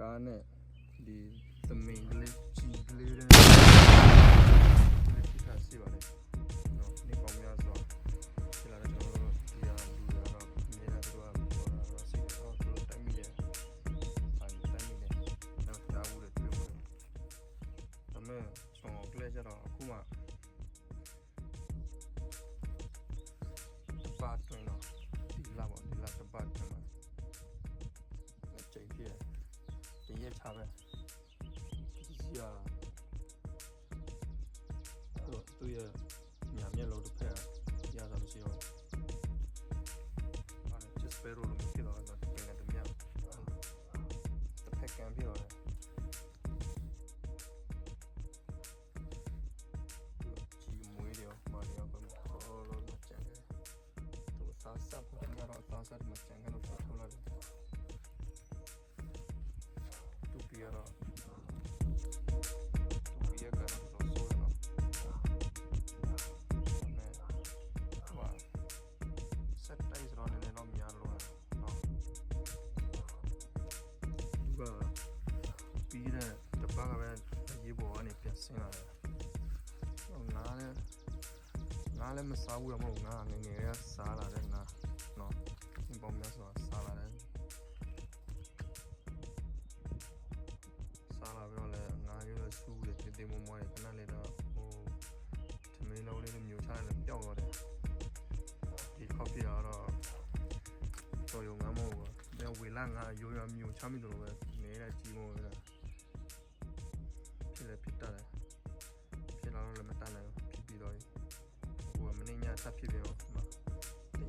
ကားနဲ့ဒီသမင်ကလေးကြီးကလေးတွေခါစီပါလေနော်ဒီကောင်များဆိုဒီလာကျွန်တော်တို့ဒီဟာလူတွေကတော့အများကြီးတော့ပြောတာတော့စီတော့သူတိုင်းမိတယ်တိုင်းမိတယ်တော့ကြားဘူးလေပြောတယ်ဒါပေမဲ့ကျွန်တော်ကလေးကြတော့အခုမှပါတွင်တော့ဒီလာပေါ့ဒီလာတပတ်တွင်မှာချိန်ပြည့်ဒီရက်ချပဲဒီစီရတော့သူရဲ့ညာမျက်လုံးတစ်ဖက်ရတာမရှိတော့ဟာချစ်စပယ်ရိုလိုမျိုးဖြစ်တော့တော့ပြင်တယ်မြတ်တစ်ဖက်ကံဖြစ်တော့တယ်ကြီးမွေးတယ်မာရီယောကဘောလုံးမချန်တယ်သူစားစားဖို့ကတော့စားစားမချန်ကတော့ဆက်ထုတ်လာတယ်သူပြရတော့သူပြရကတော့ဆိုရတော့ဆက်တိုင်းစတော့နည်းနည်းတော့များလို့နော်သူကပြီးတဲ့တပတ်ကပဲရေးပေါ်ကနေပြန်ဆင်းလာတယ်ငါလည်းမစားဘူးတော့မဟုတ်ငါငယ်ငယ်ကစားလာတယ်ငါနော်ဒီပုံမျိုးဆိုစားလာတယ်စားလာပြီးတော့လည်းငါရွေးဆူးတယ်တေးမမွားရခဏလေးတော့ဟိုသမီးလုံးလေးမျိုးချတယ်ပျောက်သွားတယ်ဒီကော်ဖီကတော့တော်ရုံငမ်းမဟုတ်ဘူး။ဝေလာငါရိုးရမျိုးချမိတယ်လို့ပဲနေတဲ့ကြီးမို့ပဲဖြစ်လေဖြစ်တယ်ဖြစ်လာတော့လည်းမတတ်နိုင်ဘူးဖြစ်ပြီးတော့ဟိုမင်းညတက်ဖြစ်ပြီးတော့ဒီ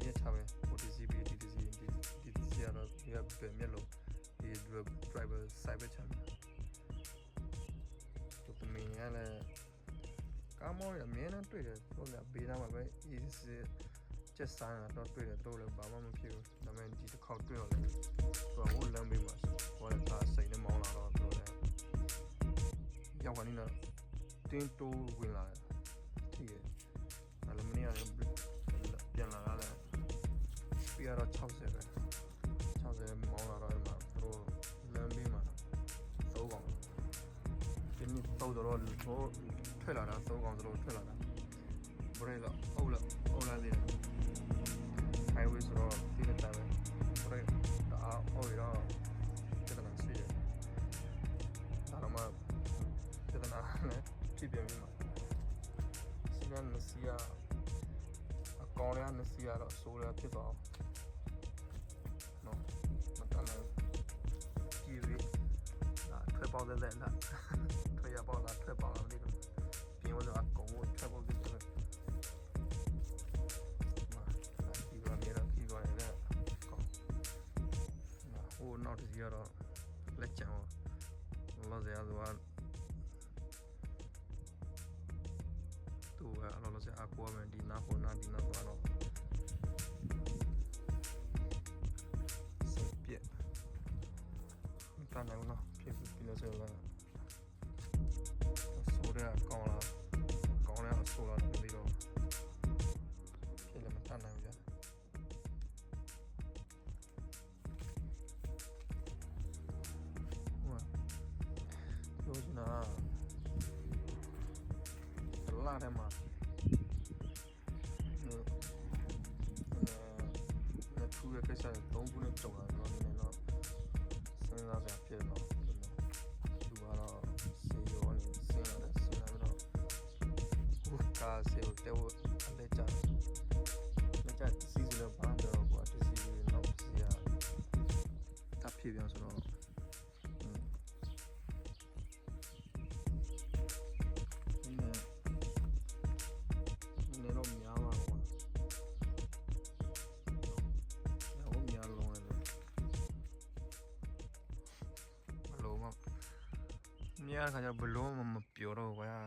ရက်ချပဲ OTCB DTC ကတော့ဒီကပဲမြက်လို့ဒီ driver cyber channel သူသမီးရလည်းကားမောင်းရအမြဲတမ်းတွေ့တယ်ဟုတ်လားဘေးနားမှာပဲ easy ချက်ဆိုင်တော့တွေ့တယ်တို့လည်းဘာမှမဖြစ်ဘူးဒါပေမဲ့ဒီတစ်ခေါက်တွေ့တော့လည်းသူကဟိုလမ်းဘေးမှာဟိုလည်းကားစိတ်နဲ့မောင်းလာတော့တို့လည်းရောက်ကနေတော့တင်းတိုးဝင်လာတယ်ထိတယ်အဲ့လိုမင်းရတယ်ပြန်လာတာလည်းပြရတော့60ပဲ60မောင်းလာတော့အဲ့မှာတို့လမ်းဘေးမှာသုံးကောင်ဒီနေ့တော့တော့ထွက်လာတာသုံးကောင်တို့ထွက်လာတာဘယ်လိုအုပ်လာသေးတယ် highway ဆိုတော့ဒီနေ့တိုင်းပဲဘယ်တော့အော်ရတော့ကျတဲ့စီးတယ်ဒါတော့မှကျတဲ့နာနဲ့ဖြစ်ပြန်ပြီမှာစီကနစီယာအကောင်ရနစီယာတော့ဆိုးရဖြစ်သွားနော်မတမ်းနိုင်ကြီးပြီဒါထွက်ပေါက်တဲ့လက်လားထွက်ရပေါက်လားထွက်ပေါက်လားမသိဘူးပြင်းလို့အကောင်ကိုထွက်ပေါက်တဲ့နောက်တစ်စီကတော့လက်ချောင်းလောစရာဆိုတာသူကလောစရာအကွာမယ်ဒီနာဟိုနာဒီနာတော့စပြက်မတန်းနိုင်ဘူးနော်ဖြစ်ပြီးလို့ဆိုတော့ဆိုရကောင်းလားအဆိုးလားမသိတော့ဖြစ်လည်းမတန်းနိုင်ဘူးပြောချင်တာလာတယ်မှာသူရဲ့ကိစ္စ3ခုနဲ့ကြုံလာတော့နည်းနည်းတော့စဉ်းစားစရာဖြစ်တော့သူကတော့စေရောနေစဉ်းလာပြီးတော့ကိုကားစေကိုတဲဝအလဲကြစီစလို့ဘာတော့ကွာတစီနောက်စီရတပ်ဖြစ်ပြန်ဆိုတော့မြားခါကျဘလုံးမပြောတော့ဗျာ